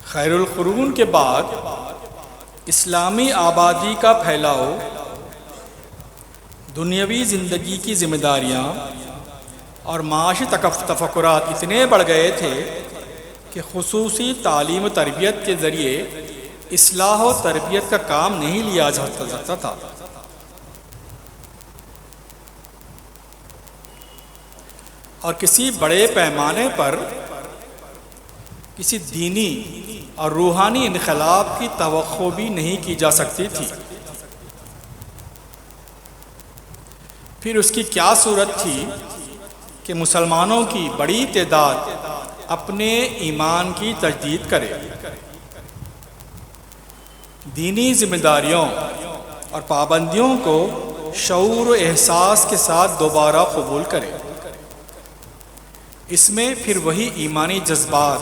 خیر القرون کے بعد اسلامی آبادی کا پھیلاؤ، دنیاوی زندگی کی ذمہ داریاں اور معاشی تفکرات اتنے بڑھ گئے تھے کہ خصوصی تعلیم و تربیت کے ذریعے اصلاح و تربیت کا کام نہیں لیا جا سکتا تھا۔ اور کسی بڑے پیمانے پر کسی دینی اور روحانی انقلاب کی توقع بھی نہیں کی جا سکتی تھی۔ پھر اس کی کیا صورت تھی کہ مسلمانوں کی بڑی تعداد اپنے ایمان کی تجدید کرے، دینی ذمہ داریوں اور پابندیوں کو شعور و احساس کے ساتھ دوبارہ قبول کرے۔ اس میں پھر وہی ایمانی جذبات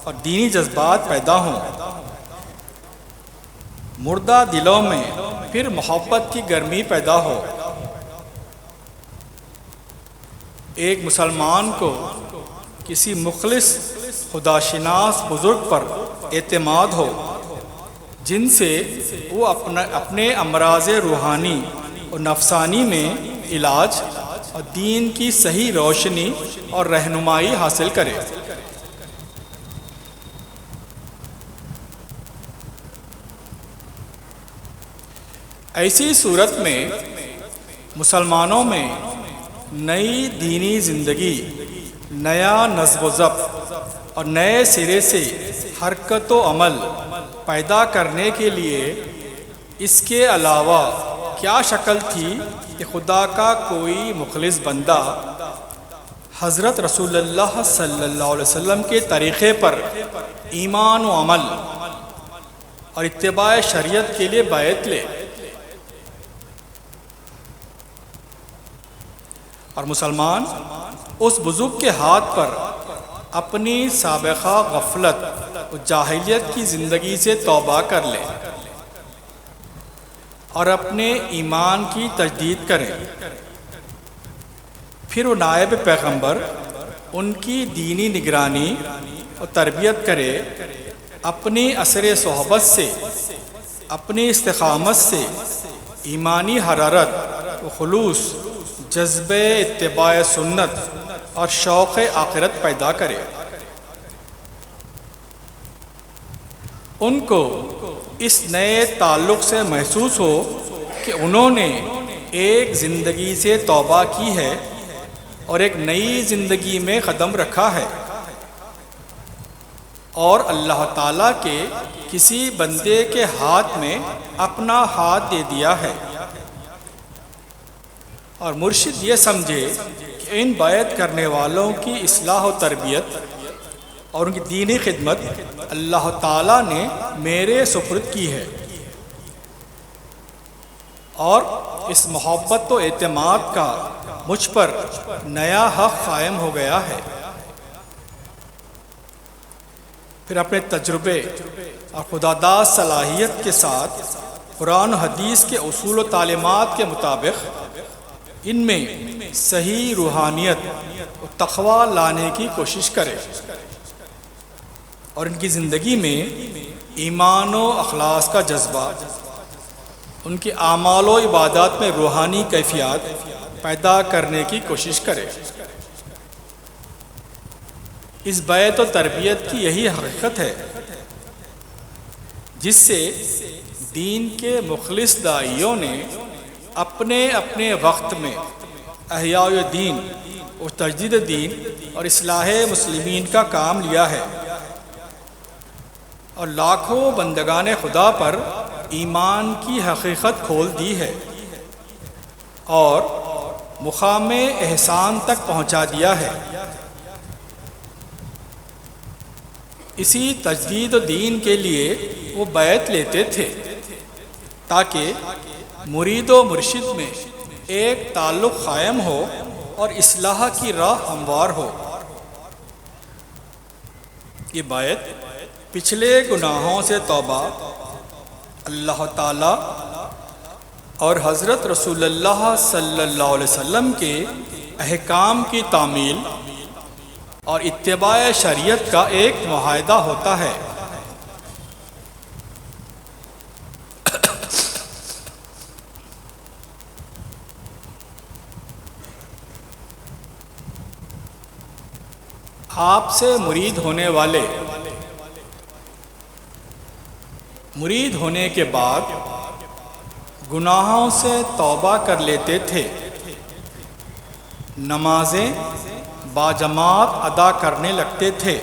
اور دینی جذبات پیدا ہوں، مردہ دلوں میں پھر محبت کی گرمی پیدا ہو، ایک مسلمان کو کسی مخلص خداشناس بزرگ پر اعتماد ہو جن سے وہ اپنے امراض روحانی اور نفسانی میں علاج اور دین کی صحیح روشنی اور رہنمائی حاصل کرے۔ ایسی صورت میں مسلمانوں میں نئی دینی زندگی، نیا نظم و ضبط اور نئے سرے سے حرکت و عمل پیدا کرنے کے لیے اس کے علاوہ کیا شکل تھی کہ خدا کا کوئی مخلص بندہ حضرت رسول اللہ صلی اللہ علیہ وسلم کے طریقے پر ایمان و عمل اور اتباع شریعت کے لیے بیعت لے، اور مسلمان اس بزرگ کے ہاتھ پر اپنی سابقہ غفلت و جاہلیت کی زندگی سے توبہ کر لے اور اپنے ایمان کی تجدید کریں۔ پھر وہ نائب پیغمبر ان کی دینی نگرانی اور تربیت کرے، اپنی اثر صحبت سے، اپنی استقامت سے ایمانی حرارت و خلوص، جذبہ اتباع سنت اور شوق آخرت پیدا کرے۔ ان کو اس نئے تعلق سے محسوس ہو کہ انہوں نے ایک زندگی سے توبہ کی ہے اور ایک نئی زندگی میں قدم رکھا ہے، اور اللہ تعالیٰ کے کسی بندے کے ہاتھ میں اپنا ہاتھ دے دیا ہے، اور مرشد یہ سمجھے کہ ان بیعت کرنے والوں کی اصلاح و تربیت اور ان کی دینی خدمت اللہ تعالیٰ نے میرے سپرد کی ہے، اور اس محبت و اعتماد کا مجھ پر نیا حق قائم ہو گیا ہے۔ پھر اپنے تجربے اور خداداد صلاحیت کے ساتھ قرآن و حدیث کے اصول و تعلیمات کے مطابق ان میں صحیح روحانیت و تقویٰ لانے کی کوشش کرے، اور ان کی زندگی میں ایمان و اخلاص کا جذبہ، ان کے اعمال و عبادات میں روحانی کیفیات پیدا کرنے کی کوشش کرے۔ اس بیعت و تربیت کی یہی حقیقت ہے جس سے دین کے مخلص داعیوں نے اپنے اپنے وقت میں احیاء دین و تجدید دین اور اصلاح مسلمین کا کام لیا ہے، اور لاکھوں بندگان خدا پر ایمان کی حقیقت کھول دی ہے اور مقام احسان تک پہنچا دیا ہے۔ اسی تجدید دین کے لیے وہ بیعت لیتے تھے تاکہ مرید و مرشد میں ایک تعلق قائم ہو اور اصلاح کی راہ ہموار ہو۔ یہ بیعت پچھلے گناہوں سے توبہ، اللہ تعالیٰ اور حضرت رسول اللہ صلی اللہ علیہ وسلم کے احکام کی تعمیل اور اتباع شریعت کا ایک معاہدہ ہوتا ہے۔ آپ سے مرید ہونے کے بعد گناہوں سے توبہ کر لیتے تھے، نمازیں باجماعت ادا کرنے لگتے تھے۔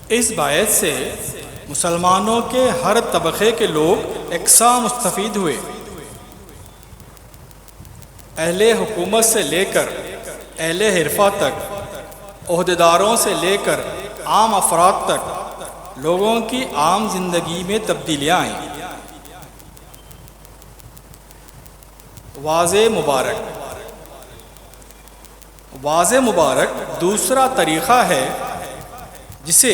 اس باعث سے مسلمانوں کے ہر طبقے کے لوگ یکساں مستفید ہوئے، اہل حکومت سے لے کر اہل حرفہ تک، عہدیداروں سے لے کر عام افراد تک لوگوں کی عام زندگی میں تبدیلیاں آئیں۔ واضح مبارک دوسرا طریقہ ہے جسے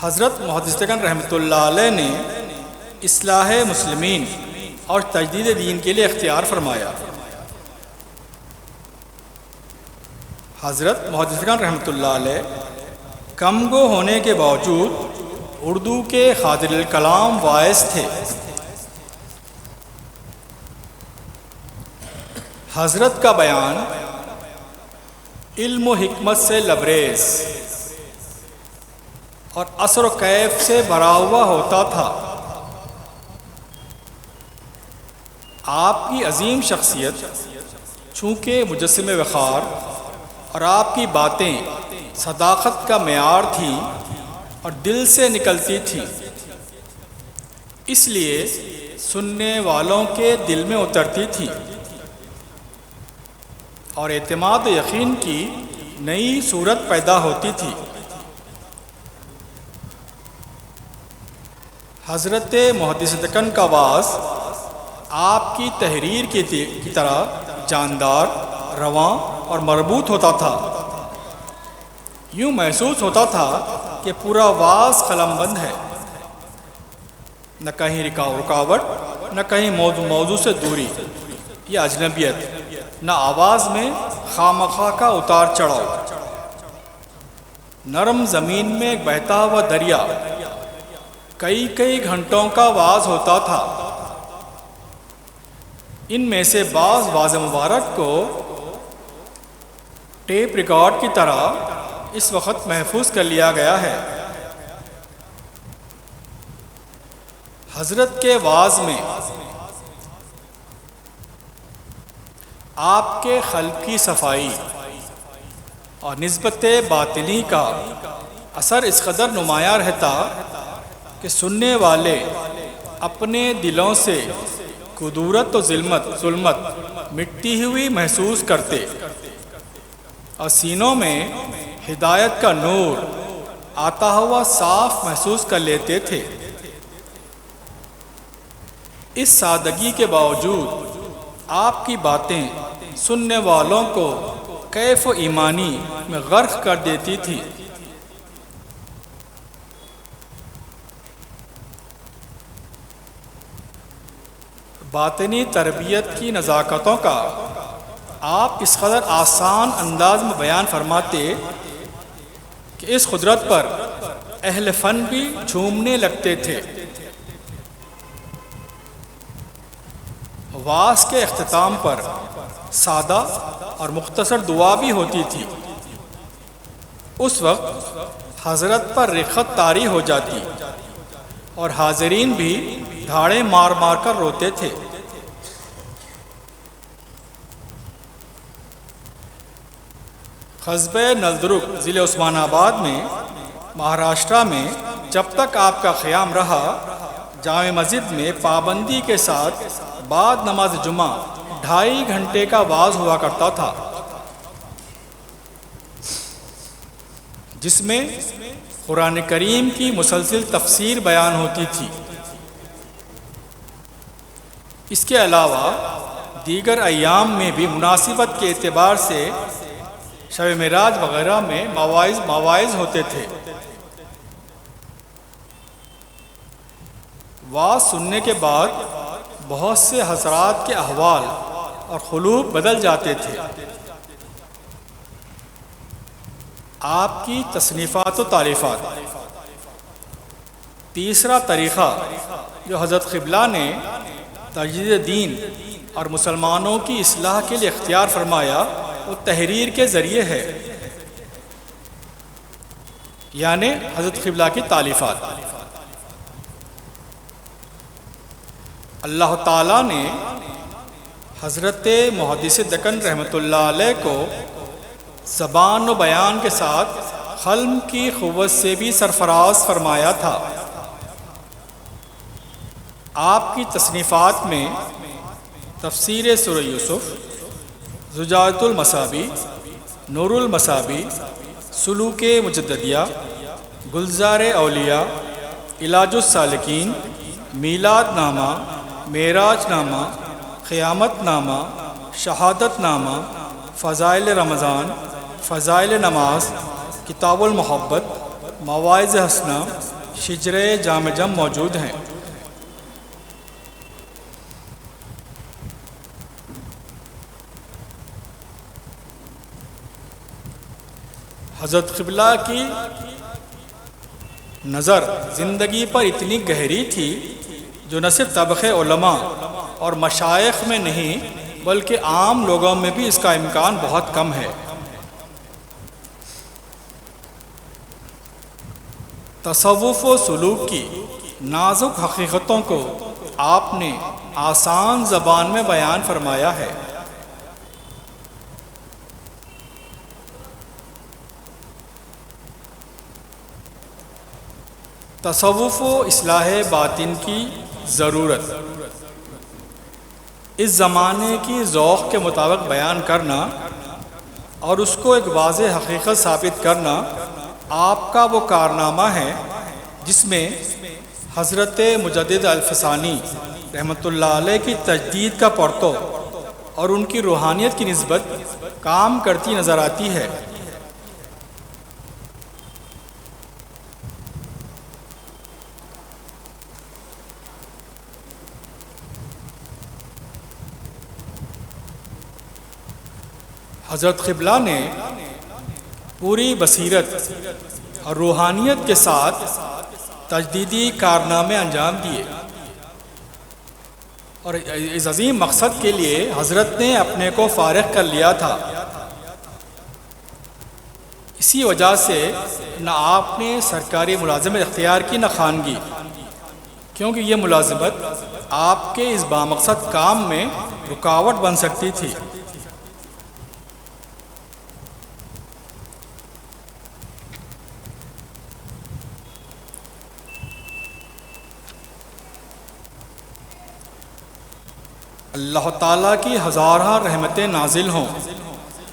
حضرت محدث رحمۃ اللہ علیہ نے اصلاح مسلمین اور تجدید دین کے لیے اختیار فرمایا۔ حضرت محدث رحمۃ اللہ علیہ کم گو ہونے کے باوجود اردو کے خاطر الکلام واعظ تھے۔ حضرت کا بیان علم و حکمت سے لبریز اور اثر و کیف سے بھرا ہوا ہوتا تھا۔ آپ کی عظیم شخصیت چونکہ مجسم وقار اور آپ کی باتیں صداقت کا معیار تھیں اور دل سے نکلتی تھیں، اس لیے سننے والوں کے دل میں اترتی تھیں اور اعتماد و یقین کی نئی صورت پیدا ہوتی تھی۔ حضرت محدث دکن کا آواز آپ کی تحریر کی طرح جاندار، رواں اور مربوط ہوتا تھا۔ یوں محسوس ہوتا تھا کہ پورا آواز قلم بند ہے، نہ کہیں رکاوٹ، نہ کہیں موضوع سے دوری یا اجنبیت، نہ آواز میں خامخواہ کا اتار چڑھاؤ۔ نرم زمین میں ایک بہتا ہوا دریا کئی گھنٹوں کا آواز ہوتا تھا۔ ان میں سے بعض واضح مبارک کو ٹیپ ریکارڈ کی طرح اس وقت محفوظ کر لیا گیا ہے۔ حضرت کے واعظ میں آپ کے قلب کی صفائی اور نسبت باطنی کا اثر اس قدر نمایاں رہتا کہ سننے والے اپنے دلوں سے کدورت و ظلمت مٹتی ہوئی محسوس کرتے اور سینوں میں ہدایت کا نور آتا ہوا صاف محسوس کر لیتے تھے۔ اس سادگی کے باوجود آپ کی باتیں سننے والوں کو کیف و ایمانی میں غرق کر دیتی تھی۔ باطنی تربیت کی نزاکتوں کا آپ اس قدر آسان انداز میں بیان فرماتے کہ اس قدرت پر اہل فن بھی جھومنے لگتے تھے۔ واعظ کے اختتام پر سادہ اور مختصر دعا بھی ہوتی تھی۔ اس وقت حضرت پر رخت طاری ہو جاتی اور حاضرین بھی دھاڑے مار مار کر روتے تھے۔ قصبہ نلدرگ ضلع عثمان آباد میں مہاراشٹرا میں جب تک آپ کا قیام رہا، جامع مسجد میں پابندی کے ساتھ بعد نماز جمعہ 2.5 گھنٹے کا وعظ ہوا کرتا تھا، جس میں قرآن کریم کی مسلسل تفسیر بیان ہوتی تھی۔ اس کے علاوہ دیگر ایام میں بھی مناسبت کے اعتبار سے شب معراج وغیرہ میں مواعظ ہوتے تھے۔ واعظ سننے کے بعد بہت سے حضرات کے احوال اور قلوب بدل جاتے تھے۔ آپ کی تصنیفات و تعریفات۔ تیسرا طریقہ جو حضرت قبلہ نے تجدید دین اور مسلمانوں کی اصلاح کے لیے اختیار فرمایا وہ تحریر کے ذریعے ہے، یعنی حضرت قبلہ کی تالیفات۔ اللہ تعالیٰ نے حضرت محدث دکن رحمۃ اللہ علیہ کو زبان و بیان کے ساتھ قلم کی قوت سے بھی سرفراز فرمایا تھا۔ آپ کی تصنیفات میں تفسیر سورہ یوسف، زجاجۃ المصابیح، نور المصابیح، سلوک مجددیہ، گلزار اولیاء، علاج السالکین، میلاد نامہ، معراج نامہ، قیامت نامہ، شہادت نامہ، فضائل رمضان، فضائل نماز، کتاب المحبت، مواعظ حسنہ، شجرہ جام جم موجود ہیں۔ حضرت قبلہ کی نظر زندگی پر اتنی گہری تھی جو نہ صرف طبقہ علماء اور مشائخ میں نہیں بلکہ عام لوگوں میں بھی اس کا امکان بہت کم ہے۔ تصوف و سلوک کی نازک حقیقتوں کو آپ نے آسان زبان میں بیان فرمایا ہے۔ تصوف و اصلاح باطن کی ضرورت اس زمانے کی ذوق کے مطابق بیان کرنا اور اس کو ایک واضح حقیقت ثابت کرنا آپ کا وہ کارنامہ ہے جس میں حضرت مجدد الفسانی رحمۃ اللہ علیہ کی تجدید کا پرتو اور ان کی روحانیت کی نسبت کام کرتی نظر آتی ہے۔ حضرت قبلہ نے پوری بصیرت اور روحانیت کے ساتھ تجدیدی کارنامے انجام دیے، اور اس عظیم مقصد کے لیے حضرت نے اپنے کو فارغ کر لیا تھا۔ اسی وجہ سے نہ آپ نے سرکاری ملازمت اختیار کی نہ خانگی، کیونکہ یہ ملازمت آپ کے اس بامقصد کام میں رکاوٹ بن سکتی تھی۔ اللہ تعالیٰ کی ہزارہ رحمتیں نازل ہوں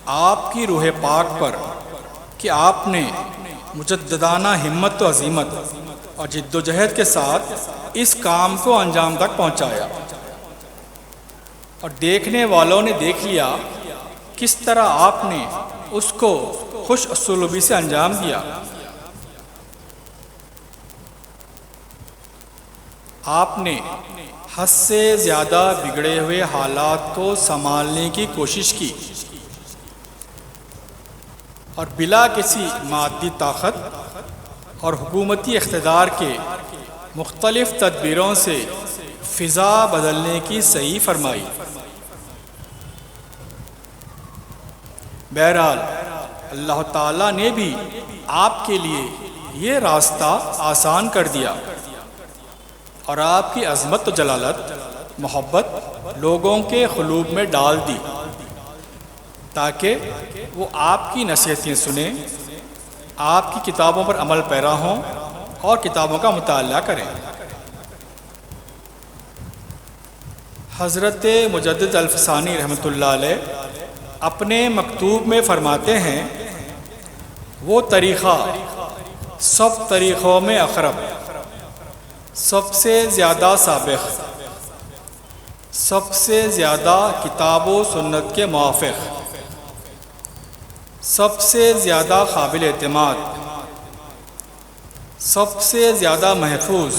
آپ کی روح پاک پر کہ آپ نے مجددانہ ہمت و عزیمت اور جد و جہد کے ساتھ اس کام کو انجام تک پہنچایا، اور دیکھنے والوں نے دیکھ لیا کس طرح آپ نے اس کو خوش اسلوبی سے انجام دیا۔ آپ نے حد سے زیادہ بگڑے ہوئے حالات کو سنبھالنے کی کوشش کی اور بلا کسی مادی طاقت اور حکومتی اقتدار کے مختلف تدبیروں سے فضا بدلنے کی صحیح فرمائی۔ بہرحال اللہ تعالیٰ نے بھی آپ کے لیے یہ راستہ آسان کر دیا، اور آپ کی عظمت و جلالت محبت لوگوں کے قلوب میں ڈال دی تاکہ وہ آپ کی نصیحتیں سنیں، آپ کی کتابوں پر عمل پیرا ہوں اور کتابوں کا مطالعہ کریں۔ حضرت مجدد الفسانی رحمۃ اللہ علیہ اپنے مکتوب میں فرماتے ہیں، وہ طریقہ سب طریقوں میں اقرب، سب سے زیادہ سابق، سب سے زیادہ کتاب و سنت کے موافق، سب سے زیادہ قابل اعتماد، سب سے زیادہ محفوظ،